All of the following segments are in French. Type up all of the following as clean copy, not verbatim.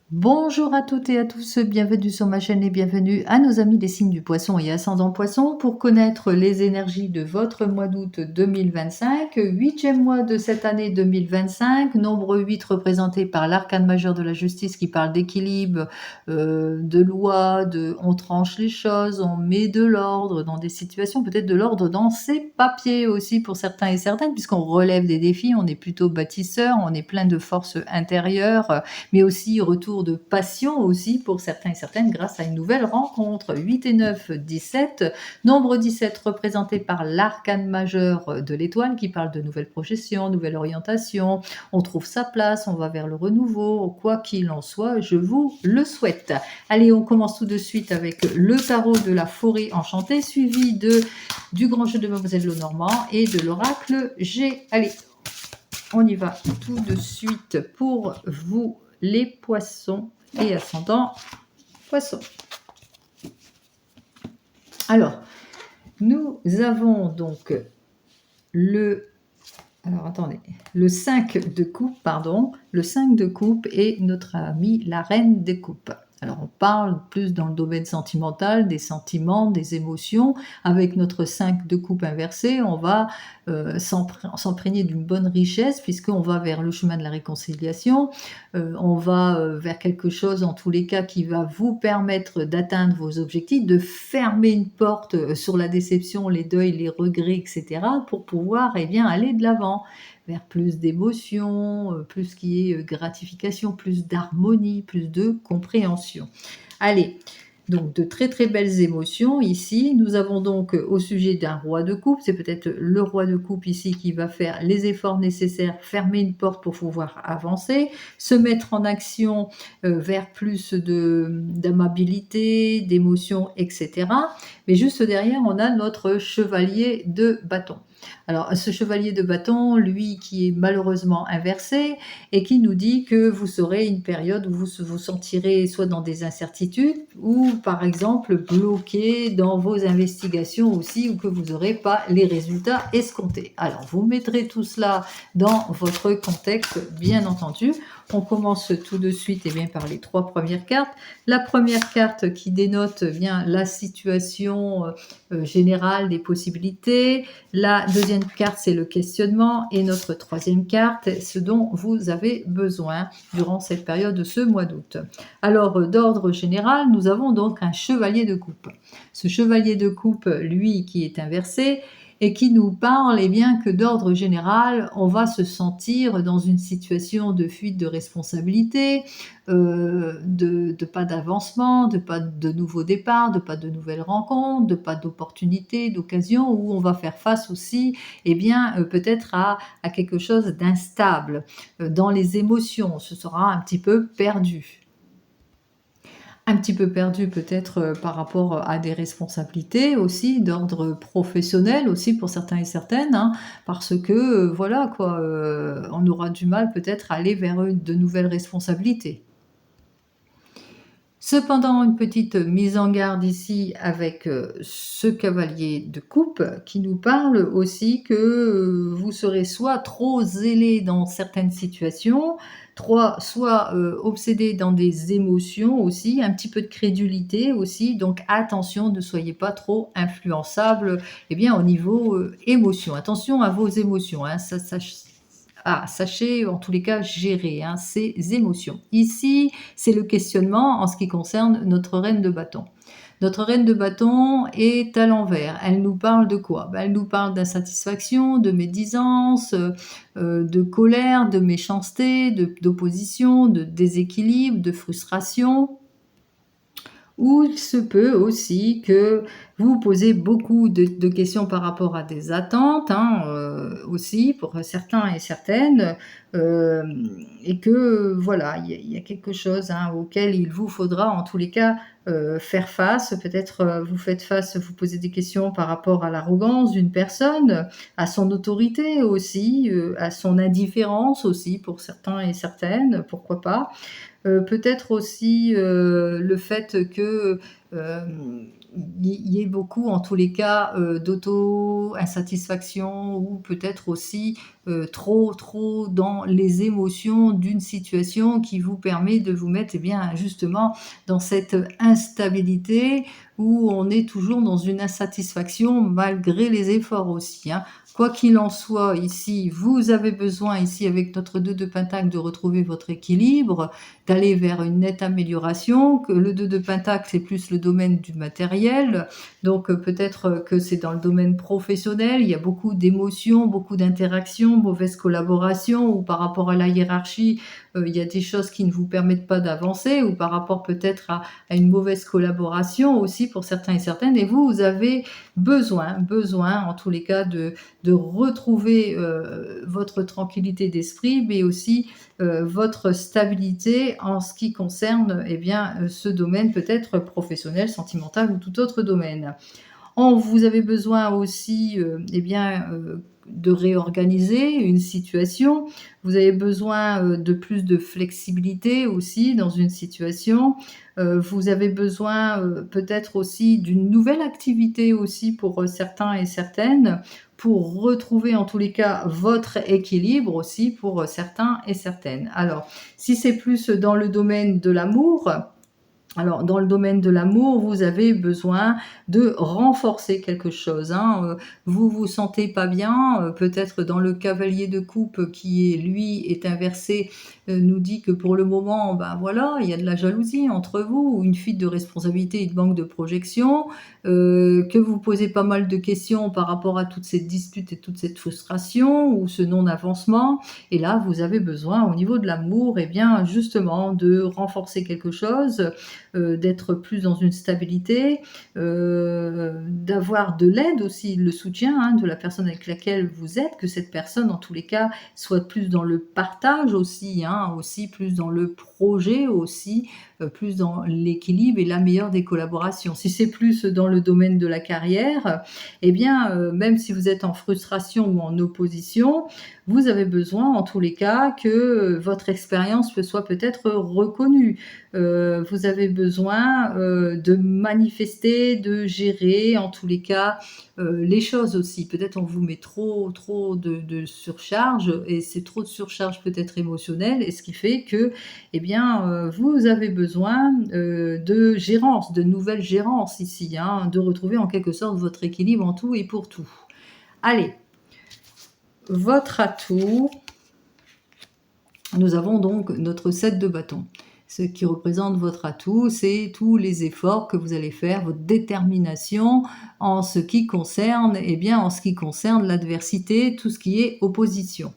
Bonjour à toutes et à tous, bienvenue sur ma chaîne et bienvenue à nos amis des signes du poisson et ascendant poisson pour connaître les énergies de votre mois d'août 2025, huitième mois de cette année 2025, nombre 8 représenté par l'arcane majeur de la justice qui parle d'équilibre, de loi, on tranche les choses, on met de l'ordre dans des situations, peut-être de l'ordre dans ses papiers aussi pour certains et certaines, puisqu'on relève des défis, on est plutôt bâtisseur, on est plein de forces intérieures, mais aussi retour de passion aussi pour certains et certaines grâce à une nouvelle rencontre. 8 et 9, 17. Nombre 17 représenté par l'arcane majeur de l'étoile qui parle de nouvelles projections, nouvelle orientation. On trouve sa place, on va vers le renouveau. Quoi qu'il en soit, je vous le souhaite. Allez, on commence tout de suite avec le tarot de la forêt enchantée suivi du grand jeu de Mademoiselle Lenormand et de l'oracle G. Allez, on y va tout de suite pour vous les poissons et ascendant poissons. Alors, nous avons donc le 5 de coupe, le 5 de coupe et notre amie la reine des coupes. Alors on parle plus dans le domaine sentimental, des sentiments, des émotions. Avec notre 5 de coupe inversé, on va s'imprégner d'une bonne richesse puisqu'on va vers le chemin de la réconciliation. On va vers quelque chose en tous les cas qui va vous permettre d'atteindre vos objectifs, de fermer une porte sur la déception, les deuils, les regrets, etc. pour pouvoir aller de l'avant vers plus d'émotions, plus qui est gratification, plus d'harmonie, plus de compréhension. Allez, donc de très très belles émotions ici. Nous avons donc au sujet d'un roi de coupe, c'est peut-être le roi de coupe ici qui va faire les efforts nécessaires, fermer une porte pour pouvoir avancer, se mettre en action vers plus d'amabilité, d'émotion, etc. Mais juste derrière, on a notre chevalier de bâton. Alors, ce chevalier de bâton, lui, qui est malheureusement inversé et qui nous dit que vous serez une période où vous vous sentirez soit dans des incertitudes ou, par exemple, bloqué dans vos investigations aussi ou que vous n'aurez pas les résultats escomptés. Alors, vous mettrez tout cela dans votre contexte, bien entendu. On commence tout de suite par les trois premières cartes. La première carte qui dénote bien la situation générale des possibilités. La deuxième carte, c'est le questionnement. Et notre troisième carte, ce dont vous avez besoin durant cette période de ce mois d'août. Alors, d'ordre général, nous avons donc un chevalier de coupe. Ce chevalier de coupe, lui, qui est inversé, et qui nous parle que d'ordre général, on va se sentir dans une situation de fuite de responsabilité, de pas d'avancement, de pas de nouveaux départs, de pas de nouvelles rencontres, de pas d'opportunités, d'occasions, où on va faire face aussi peut-être à quelque chose d'instable. Dans les émotions, on se sera un petit peu perdu. Un petit peu perdu peut-être par rapport à des responsabilités aussi d'ordre professionnel aussi pour certains et certaines, hein, parce que voilà quoi, on aura du mal peut-être à aller vers de nouvelles responsabilités. Cependant, une petite mise en garde ici avec ce cavalier de coupe qui nous parle aussi que vous serez soit trop zélé dans certaines situations, soit obsédé dans des émotions aussi, un petit peu de crédulité aussi. Donc attention, ne soyez pas trop influençable au niveau émotion. Attention à vos émotions, hein, sachez en tous les cas gérer ces émotions. Ici, c'est le questionnement en ce qui concerne notre reine de bâton. Notre reine de bâton est à l'envers. Elle nous parle de quoi? Elle nous parle d'insatisfaction, de médisance, de colère, de méchanceté, d'opposition, de déséquilibre, de frustration. Ou il se peut aussi que vous vous posez beaucoup de questions par rapport à des attentes, aussi pour certains et certaines, et que voilà, il y a quelque chose auquel il vous faudra en tous les cas faire face. Peut-être vous faites face, vous posez des questions par rapport à l'arrogance d'une personne, à son autorité aussi, à son indifférence aussi pour certains et certaines, pourquoi pas. Peut-être aussi le fait que il y ait beaucoup, en tous les cas, d'auto-insatisfaction ou peut-être aussi, trop dans les émotions d'une situation qui vous permet de vous mettre, eh bien, justement dans cette instabilité où on est toujours dans une insatisfaction malgré les efforts aussi, hein. Quoi qu'il en soit, ici, vous avez besoin, ici, avec notre 2 de pentacle, de retrouver votre équilibre, d'aller vers une nette amélioration, que le 2 de pentacle, c'est plus le domaine du matériel, donc peut-être que c'est dans le domaine professionnel, il y a beaucoup d'émotions, beaucoup d'interactions, mauvaise collaboration ou par rapport à la hiérarchie, il y a des choses qui ne vous permettent pas d'avancer ou par rapport peut-être à une mauvaise collaboration aussi pour certains et certaines et vous avez besoin en tous les cas de retrouver, votre tranquillité d'esprit, mais aussi, votre stabilité en ce qui concerne, eh bien, ce domaine peut-être professionnel, sentimental ou tout autre domaine. Vous avez besoin aussi, eh bien, de réorganiser une situation. Vous avez besoin, de plus de flexibilité aussi dans une situation. Vous avez besoin, peut-être aussi d'une nouvelle activité aussi pour, certains et certaines, pour retrouver en tous les cas votre équilibre aussi pour, certains et certaines. Alors, si c'est plus dans le domaine de l'amour, alors, dans le domaine de l'amour, vous avez besoin de renforcer quelque chose, hein, vous vous sentez pas bien, peut-être dans le cavalier de coupe qui est lui est inversé, nous dit que pour le moment, ben, voilà, il y a de la jalousie entre vous ou une fuite de responsabilité et de manque de projection, que vous posez pas mal de questions par rapport à toutes ces disputes et toute cette frustration ou ce non-avancement et là, vous avez besoin au niveau de l'amour, eh bien, justement de renforcer quelque chose, d'être plus dans une stabilité, d'avoir de l'aide aussi, le soutien, hein, de la personne avec laquelle vous êtes, que cette personne, en tous les cas, soit plus dans le partage aussi, hein, aussi plus dans le projet aussi, plus dans l'équilibre et la meilleure des collaborations. Si c'est plus dans le domaine de la carrière, eh bien, même si vous êtes en frustration ou en opposition, vous avez besoin, en tous les cas, que votre expérience soit peut-être reconnue. Vous avez besoin, de manifester, de gérer, en tous les cas, les choses aussi. Peut-être on vous met trop de surcharge et c'est trop de surcharge peut-être émotionnelle et ce qui fait que, eh bien, vous avez besoin, de gérance, de nouvelle gérance ici, hein, de retrouver en quelque sorte votre équilibre en tout et pour tout. Allez, votre atout, nous avons donc notre 7 de bâton. Ce qui représente votre atout, c'est tous les efforts que vous allez faire, votre détermination en ce qui concerne, eh bien, en ce qui concerne l'adversité, tout ce qui est opposition.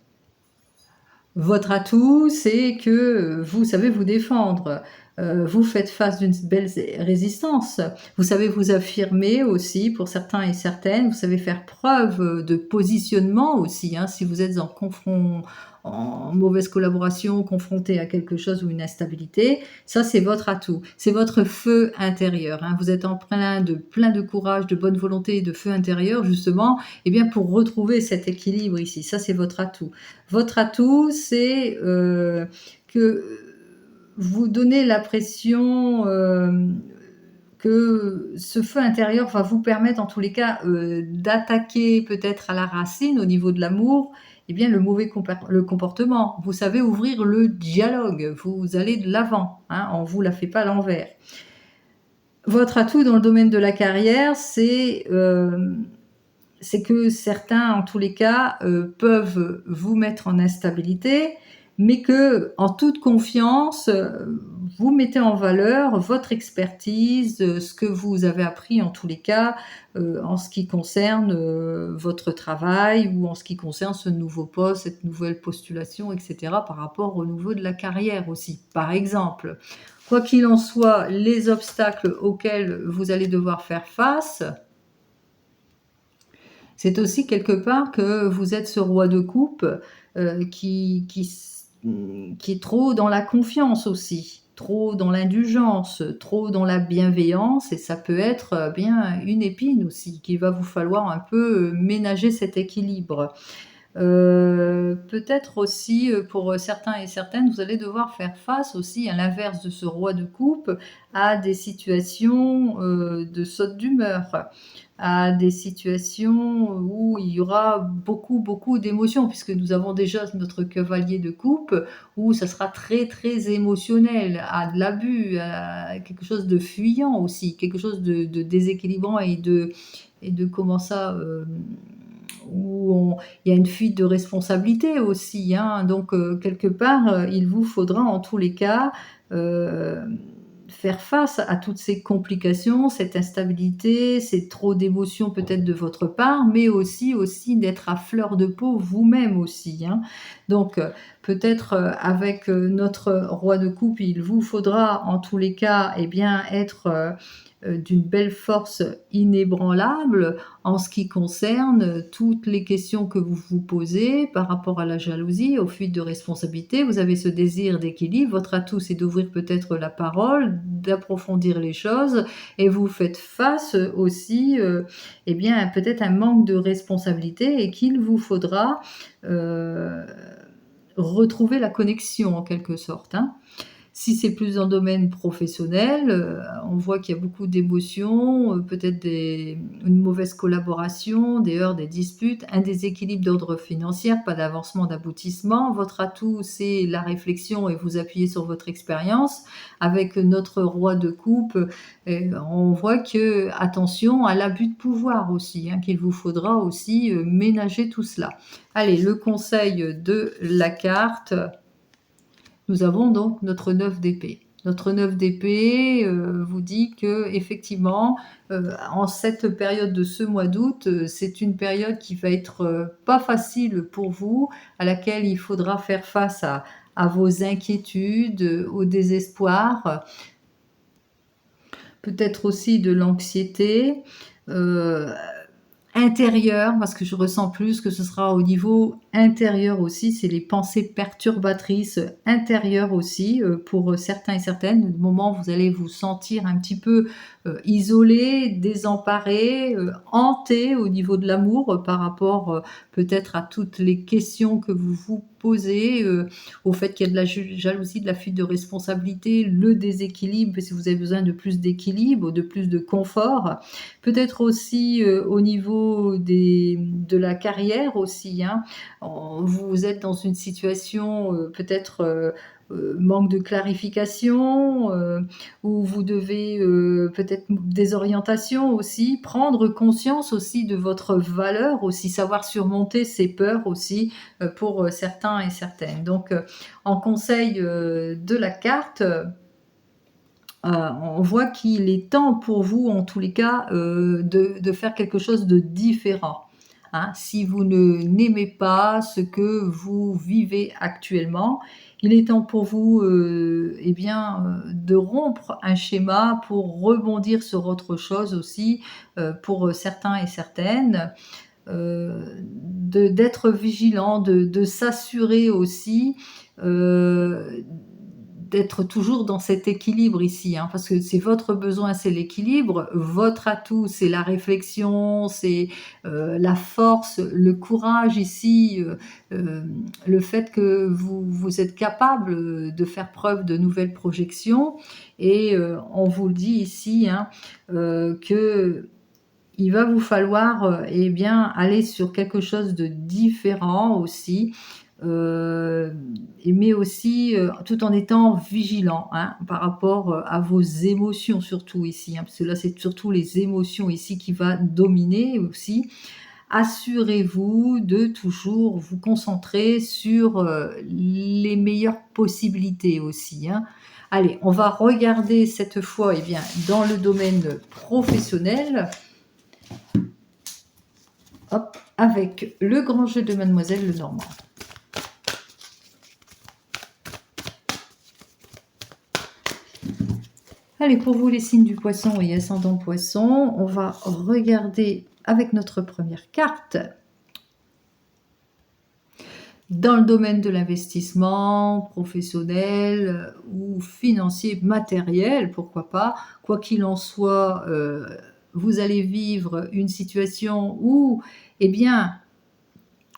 Votre atout, c'est que vous savez vous défendre. Vous faites face d'une belle résistance. Vous savez vous affirmer aussi pour certains et certaines. Vous savez faire preuve de positionnement aussi, hein, si vous êtes en mauvaise collaboration, confronté à quelque chose ou une instabilité. Ça, c'est votre atout. C'est votre feu intérieur, hein. Vous êtes en plein de courage, de bonne volonté et de feu intérieur, justement, eh bien, pour retrouver cet équilibre ici. Ça, c'est votre atout. Votre atout, c'est que vous donnez l'impression que ce feu intérieur va vous permettre, en tous les cas, d'attaquer peut-être à la racine, au niveau de l'amour, eh bien, le comportement. Vous savez ouvrir le dialogue, vous allez de l'avant, hein, on ne vous la fait pas à l'envers. Votre atout dans le domaine de la carrière, c'est que certains, en tous les cas, peuvent vous mettre en instabilité, mais que, en toute confiance, vous mettez en valeur votre expertise, ce que vous avez appris en tous les cas, en ce qui concerne votre travail ou en ce qui concerne ce nouveau poste, cette nouvelle postulation, etc., par rapport au niveau de la carrière aussi, par exemple. Quoi qu'il en soit, les obstacles auxquels vous allez devoir faire face, c'est aussi quelque part que vous êtes ce roi de coupe qui est trop dans la confiance aussi, trop dans l'indulgence, trop dans la bienveillance et ça peut être, bien une épine aussi qu'il va vous falloir un peu, ménager cet équilibre. Peut-être aussi, pour certains et certaines, vous allez devoir faire face aussi, à l'inverse de ce roi de coupe, à des situations, de saute d'humeur, à des situations où il y aura beaucoup, beaucoup d'émotions puisque nous avons déjà notre cavalier de coupe où ça sera très, très émotionnel, à de l'abus, à quelque chose de fuyant aussi, quelque chose de déséquilibrant et de comment ça, où il y a une fuite de responsabilité aussi, hein. Donc quelque part, il vous faudra en tous les cas, heu, faire face à toutes ces complications, cette instabilité, ces trop d'émotions peut-être de votre part, mais aussi d'être à fleur de peau vous-même aussi, hein. Donc peut-être, avec, notre roi de coupe, il vous faudra en tous les cas, eh bien être, d'une belle force inébranlable en ce qui concerne toutes les questions que vous vous posez par rapport à la jalousie, aux fuites de responsabilité. Vous avez ce désir d'équilibre. Votre atout, c'est d'ouvrir peut-être la parole, d'approfondir les choses et vous faites face aussi, eh bien, à peut-être un manque de responsabilité et qu'il vous faudra, heu, retrouver la connexion en quelque sorte, hein. Si c'est plus dans le domaine professionnel, on voit qu'il y a beaucoup d'émotions, peut-être une mauvaise collaboration, des heurts, des disputes, un déséquilibre d'ordre financier, pas d'avancement, d'aboutissement. Votre atout, c'est la réflexion et vous appuyez sur votre expérience. Avec notre roi de coupe, on voit que attention à l'abus de pouvoir aussi, hein, qu'il vous faudra aussi, ménager tout cela. Allez, le conseil de la carte, nous avons donc notre 9 d'épée. Notre 9 d'épée, vous dit qu'effectivement, en cette période de ce mois d'août, c'est une période qui va être, pas facile pour vous, à laquelle il faudra faire face à vos inquiétudes, au désespoir, peut-être aussi de l'anxiété, heu intérieur, parce que je ressens plus que ce sera au niveau intérieur aussi, c'est les pensées perturbatrices intérieures aussi, pour, certains et certaines. Le moment où vous allez vous sentir un petit peu, isolés, désemparés, hantés au niveau de l'amour, par rapport, peut-être à toutes les questions que vous vous posez, au fait qu'il y a de la jalousie, de la fuite de responsabilité, le déséquilibre, parce que vous avez besoin de plus d'équilibre, de plus de confort. Peut-être aussi, au niveau de la carrière aussi, hein. Vous êtes dans une situation, peut-être, manque de clarification, où vous devez, peut-être des orientations aussi, prendre conscience aussi de votre valeur aussi, savoir surmonter ses peurs aussi, pour, certains et certaines. Donc, en conseil, de la carte, on voit qu'il est temps pour vous, en tous les cas, de faire quelque chose de différent, hein. Si vous ne n'aimez pas ce que vous vivez actuellement, il est temps pour vous, eh bien, de rompre un schéma pour rebondir sur autre chose aussi, pour, certains et certaines, d'être vigilant, de s'assurer aussi, heu, d'être toujours dans cet équilibre ici, hein, parce que c'est votre besoin, c'est l'équilibre, votre atout, c'est la réflexion, c'est, la force, le courage ici, le fait que vous êtes capable, de faire preuve de nouvelles projections et on vous le dit ici, hein, que il va vous falloir, eh bien, aller sur quelque chose de différent aussi, heu mais aussi, tout en étant vigilant, hein, par rapport, à vos émotions surtout ici, hein, parce que là, c'est surtout les émotions ici qui va dominer aussi. Assurez-vous de toujours vous concentrer sur, les meilleures possibilités aussi, hein. Allez, on va regarder cette fois, eh bien, dans le domaine professionnel. Hop, avec le grand jeu de Mademoiselle Lenormand. Allez, pour vous les signes du poisson et ascendant poisson, on va regarder avec notre première carte. Dans le domaine de l'investissement professionnel, ou financier, matériel, pourquoi pas. Quoi qu'il en soit, vous allez vivre une situation où, eh bien,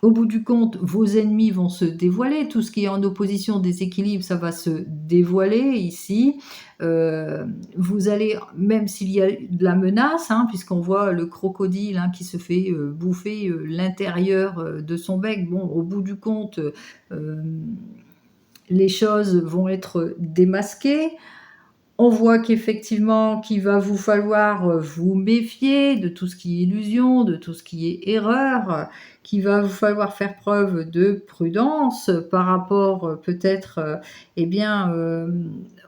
Au bout du compte, vos ennemis vont se dévoiler. Tout ce qui est en opposition, déséquilibre, ça va se dévoiler ici. Vous allez, même s'il y a de la menace, hein, puisqu'on voit le crocodile hein, qui se fait bouffer l'intérieur de son bec. Bon, au bout du compte, les choses vont être démasquées. On voit qu'effectivement, qu'il va vous falloir, vous méfier de tout ce qui est illusion, de tout ce qui est erreur, qu'il va vous falloir faire preuve de prudence par rapport, peut-être, eh bien,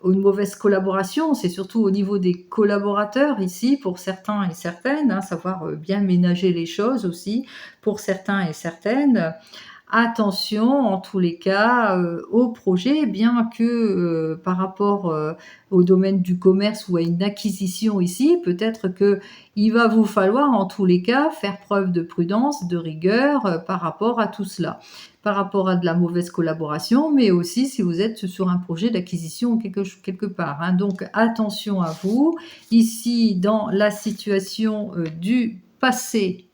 aux mauvaises collaborations. C'est surtout au niveau des collaborateurs ici, pour certains et certaines, hein, savoir, bien ménager les choses aussi, pour certains et certaines. Attention, en tous les cas, au projet, bien que, par rapport, au domaine du commerce ou à une acquisition ici, peut-être qu'il va vous falloir, en tous les cas, faire preuve de prudence, de rigueur, par rapport à tout cela. Par rapport à de la mauvaise collaboration, mais aussi si vous êtes sur un projet d'acquisition quelque part, hein. Donc attention à vous. Ici, dans la situation, du passé,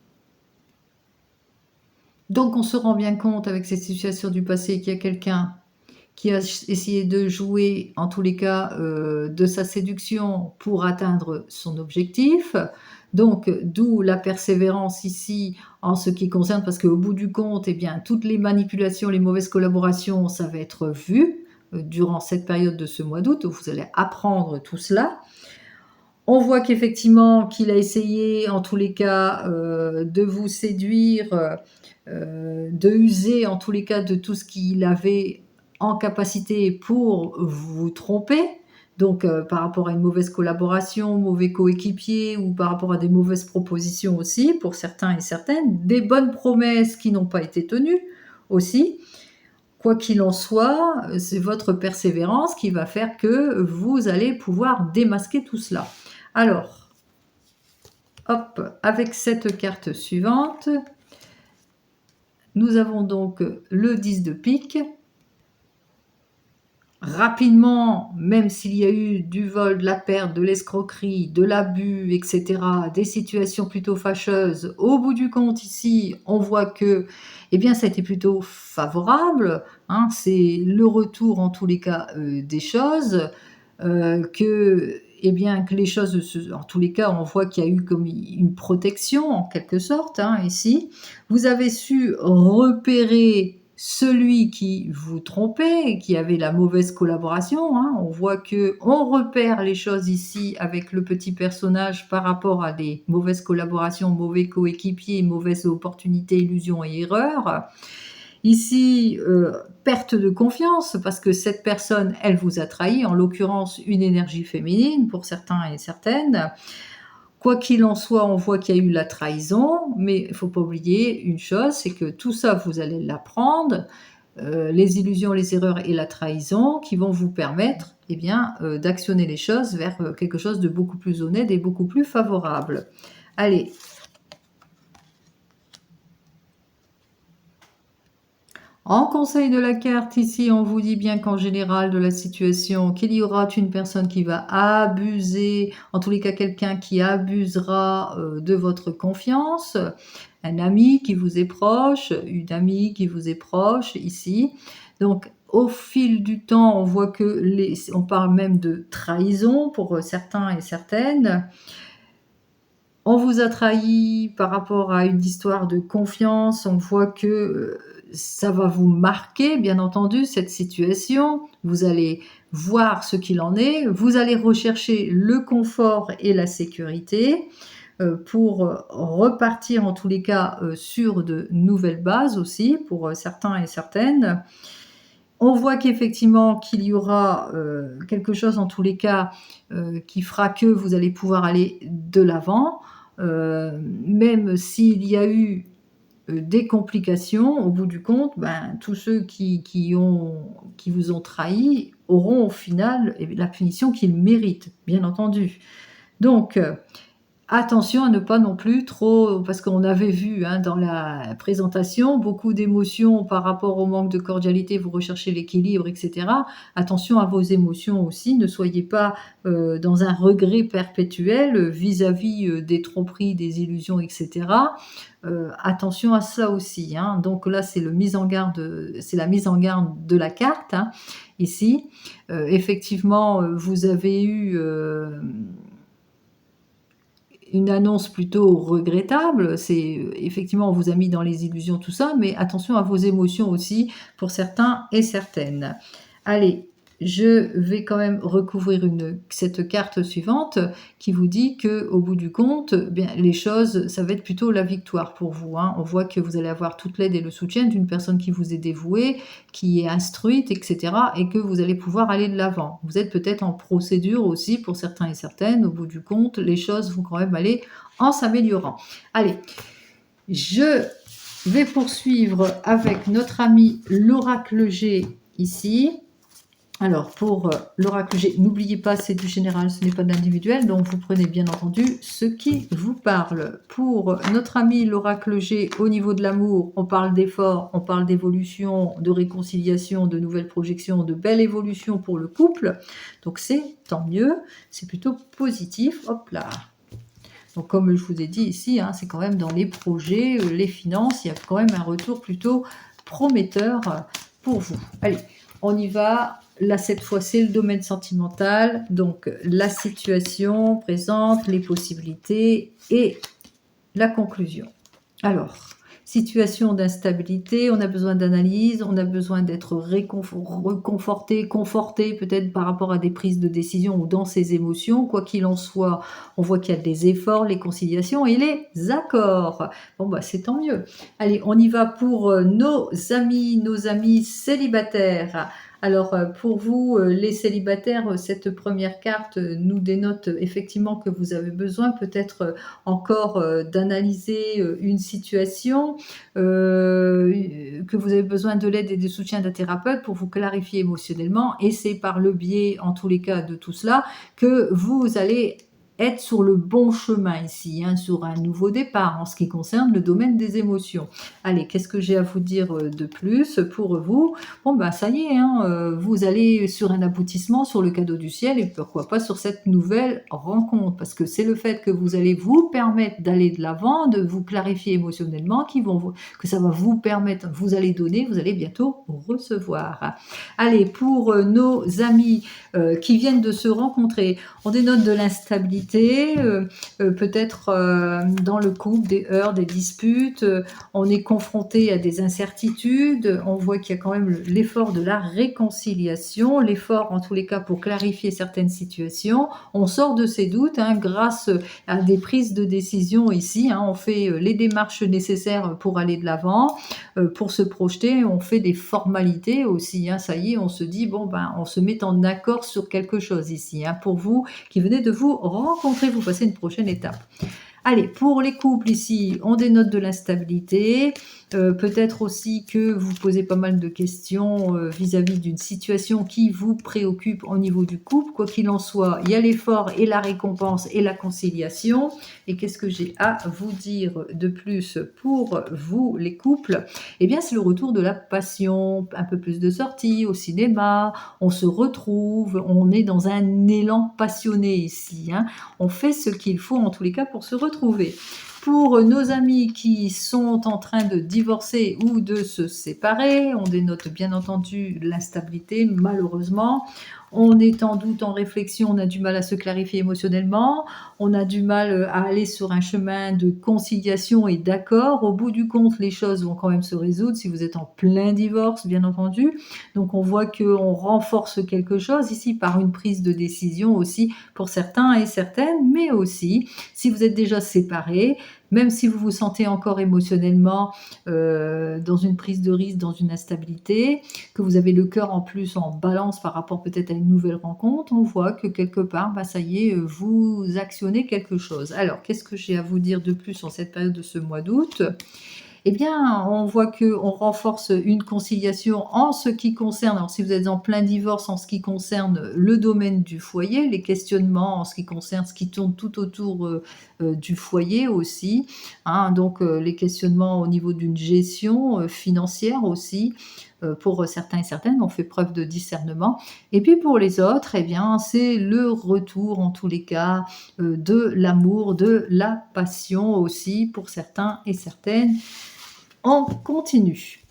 donc on se rend bien compte avec cette situation du passé qu'il y a quelqu'un qui a essayé de jouer, en tous les cas, de sa séduction pour atteindre son objectif. Donc d'où la persévérance ici en ce qui concerne parce qu'au bout du compte, eh bien, toutes les manipulations, les mauvaises collaborations, ça va être vu, durant cette période de ce mois d'août où vous allez apprendre tout cela. On voit qu'effectivement qu'il a essayé, en tous les cas, de vous séduire, de user, en tous les cas, de tout ce qu'il avait en capacité pour vous tromper. Donc, par rapport à une mauvaise collaboration, mauvais coéquipier ou par rapport à des mauvaises propositions aussi, pour certains et certaines. Des bonnes promesses qui n'ont pas été tenues aussi. Quoi qu'il en soit, c'est votre persévérance qui va faire que vous allez pouvoir démasquer tout cela. Alors, hop, avec cette carte suivante, nous avons donc le 10 de pique. Rapidement, même s'il y a eu du vol, de la perte, de l'escroquerie, de l'abus, etc., des situations plutôt fâcheuses, au bout du compte ici, on voit que eh bien, ça a été plutôt favorable. Hein, c'est le retour en tous les cas des choses, eh bien, que les choses, en tous les cas, on voit qu'il y a eu comme une protection en quelque sorte hein, ici. Vous avez su repérer celui qui vous trompait, qui avait la mauvaise collaboration, hein. On voit que on repère les choses ici avec le petit personnage par rapport à des mauvaises collaborations, mauvais coéquipiers, mauvaises opportunités, illusions et erreurs. Ici, perte de confiance parce que cette personne, elle vous a trahi, en l'occurrence une énergie féminine pour certains et certaines. Quoi qu'il en soit, on voit qu'il y a eu la trahison, mais il ne faut pas oublier une chose, c'est que tout ça, vous allez l'apprendre, les illusions, les erreurs et la trahison qui vont vous permettre eh bien, d'actionner les choses vers quelque chose de beaucoup plus honnête et beaucoup plus favorable. Allez. En conseil de la carte, ici, on vous dit bien qu'en général de la situation, qu'il y aura une personne qui va abuser, en tous les cas quelqu'un qui abusera de votre confiance, un ami qui vous est proche, une amie qui vous est proche, ici. Donc, au fil du temps, on voit que on parle même de trahison pour certains et certaines. On vous a trahi par rapport à une histoire de confiance, on voit que ça va vous marquer, bien entendu, cette situation. Vous allez voir ce qu'il en est, vous allez rechercher le confort et la sécurité pour repartir en tous les cas sur de nouvelles bases aussi pour certains et certaines. On voit qu'effectivement qu'il y aura quelque chose en tous les cas qui fera que vous allez pouvoir aller de l'avant, même s'il y a eu des complications, au bout du compte, ben, tous ceux qui vous ont trahi auront au final la punition qu'ils méritent, bien entendu. Donc, Attention à ne pas non plus trop parce qu'on avait vu, hein, dans la présentation, beaucoup d'émotions par rapport au manque de cordialité, vous recherchez l'équilibre et cetera. Attention à vos émotions aussi, ne soyez pas, dans un regret perpétuel, vis-à-vis, des tromperies, des illusions et cetera. Attention à ça aussi, hein. Donc là, c'est la mise en garde de la carte, hein, ici. Effectivement, vous avez eu, une annonce plutôt regrettable, c'est, effectivement, on vous a mis dans les illusions, tout ça, mais attention à vos émotions aussi, pour certains et certaines. Allez, je vais quand même recouvrir cette carte suivante qui vous dit que, au bout du compte, bien, les choses, ça va être plutôt la victoire pour vous, hein. On voit que vous allez avoir toute l'aide et le soutien d'une personne qui vous est dévouée, qui est instruite, etc., et que vous allez pouvoir aller de l'avant. Vous êtes peut-être en procédure aussi pour certains et certaines. Au bout du compte, les choses vont quand même aller en s'améliorant. Allez, je vais poursuivre avec notre ami l'oracle G ici. Alors, pour l'oracle G, n'oubliez pas, c'est du général, ce n'est pas de l'individuel, donc vous prenez bien entendu ce qui vous parle. Pour notre ami l'oracle G, au niveau de l'amour, on parle d'effort, on parle d'évolution, de réconciliation, de nouvelles projections, de belles évolutions pour le couple. Donc c'est tant mieux, c'est plutôt positif. Hop là. Donc comme je vous ai dit ici, hein, c'est quand même dans les projets, les finances, il y a quand même un retour plutôt prometteur pour vous. Allez, on y va. Là, cette fois, c'est le domaine sentimental. Donc, la situation présente, les possibilités et la conclusion. Alors, situation d'instabilité, on a besoin d'analyse, on a besoin d'être reconforté, conforté peut-être par rapport à des prises de décision ou dans ses émotions. Quoi qu'il en soit, on voit qu'il y a des efforts, les conciliations et les accords. Bon, bah, c'est tant mieux. Allez, on y va pour nos amis célibataires. Alors, pour vous, les célibataires, cette première carte nous dénote effectivement que vous avez besoin peut-être encore d'analyser une situation, que vous avez besoin de l'aide et du soutien d'un thérapeute pour vous clarifier émotionnellement. Et c'est par le biais, en tous les cas, de tout cela, que vous allez être sur le bon chemin ici, hein, sur un nouveau départ en ce qui concerne le domaine des émotions. Allez, qu'est-ce que j'ai à vous dire de plus pour vous? Bon, ben ça y est, hein, vous allez sur un aboutissement, sur le cadeau du ciel et pourquoi pas sur cette nouvelle rencontre, parce que c'est le fait que vous allez vous permettre d'aller de l'avant, de vous clarifier émotionnellement, que ça va vous permettre, vous allez donner, vous allez bientôt recevoir. Allez, pour nos amis qui viennent de se rencontrer, on dénote de l'instabilité, peut-être dans le couple, des heurts, des disputes, on est confronté à des incertitudes, on voit qu'il y a quand même l'effort de la réconciliation, l'effort en tous les cas pour clarifier certaines situations, on sort de ces doutes, hein, grâce à des prises de décision ici, hein, on fait les démarches nécessaires pour aller de l'avant, pour se projeter, on fait des formalités aussi, hein, ça y est, on se dit, bon ben on se met en accord sur quelque chose ici, hein, pour vous qui venez de vous rencontrer, vous passez une prochaine étape. Allez, pour les couples ici, on dénote de l'instabilité, peut-être aussi que vous posez pas mal de questions vis-à-vis d'une situation qui vous préoccupe au niveau du couple. Quoi qu'il en soit, il y a l'effort et la récompense et la conciliation. Et qu'est-ce que j'ai à vous dire de plus pour vous, les couples? Eh bien, c'est le retour de la passion, un peu plus de sorties au cinéma, on se retrouve, on est dans un élan passionné ici, hein. On fait ce qu'il faut en tous les cas pour se retrouver. Pour nos amis qui sont en train de divorcer ou de se séparer, on dénote bien entendu l'instabilité, malheureusement. On est en doute, en réflexion, on a du mal à se clarifier émotionnellement, on a du mal à aller sur un chemin de conciliation et d'accord. Au bout du compte, les choses vont quand même se résoudre si vous êtes en plein divorce, bien entendu. Donc on voit qu'on renforce quelque chose ici par une prise de décision aussi pour certains et certaines, mais aussi si vous êtes déjà séparés, même si vous vous sentez encore émotionnellement dans une prise de risque, dans une instabilité, que vous avez le cœur en plus en balance par rapport peut-être à une nouvelle rencontre, on voit que quelque part, bah, ça y est, vous actionnez quelque chose. Alors, qu'est-ce que j'ai à vous dire de plus en cette période de ce mois d'août ? eh bien, on voit qu'on renforce une conciliation en ce qui concerne, alors si vous êtes en plein divorce, en ce qui concerne le domaine du foyer, les questionnements en ce qui concerne ce qui tourne tout autour du foyer aussi, hein, donc les questionnements au niveau d'une gestion financière aussi. Pour certains et certaines, on fait preuve de discernement. Et puis pour les autres, eh bien, c'est le retour, en tous les cas, de l'amour, de la passion aussi, pour certains et certaines. On continue.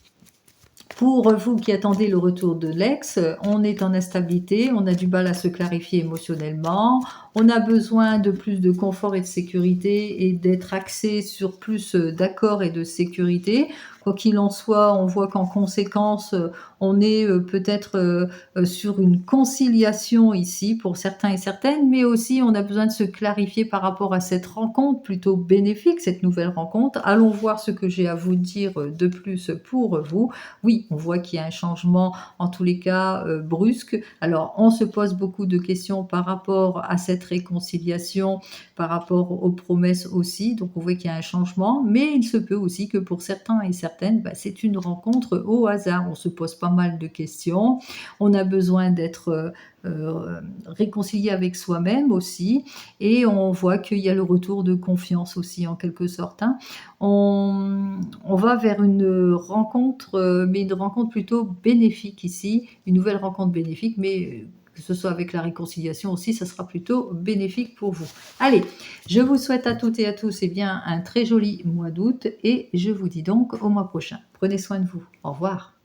Pour vous qui attendez le retour de l'ex, on est en instabilité, on a du mal à se clarifier émotionnellement, on a besoin de plus de confort et de sécurité et d'être axé sur plus d'accord et de sécurité. Quoi qu'il en soit, on voit qu'en conséquence, on est peut-être sur une conciliation ici pour certains et certaines, mais aussi on a besoin de se clarifier par rapport à cette rencontre plutôt bénéfique, cette nouvelle rencontre. Allons voir ce que j'ai à vous dire de plus pour vous. Oui, on voit qu'il y a un changement, en tous les cas, brusque. Alors, on se pose beaucoup de questions par rapport à cette réconciliation, par rapport aux promesses aussi. Donc, on voit qu'il y a un changement, mais il se peut aussi que pour certains et certaines, bah, c'est une rencontre au hasard. On se pose pas mal de questions. On a besoin d'être réconcilié avec soi-même aussi. Et on voit qu'il y a le retour de confiance aussi, en quelque sorte, hein. On va vers une rencontre, mais une rencontre plutôt bénéfique ici, une nouvelle rencontre bénéfique, mais que ce soit avec la réconciliation aussi, ça sera plutôt bénéfique pour vous. Allez, je vous souhaite à toutes et à tous eh bien, un très joli mois d'août et je vous dis donc au mois prochain. Prenez soin de vous. Au revoir.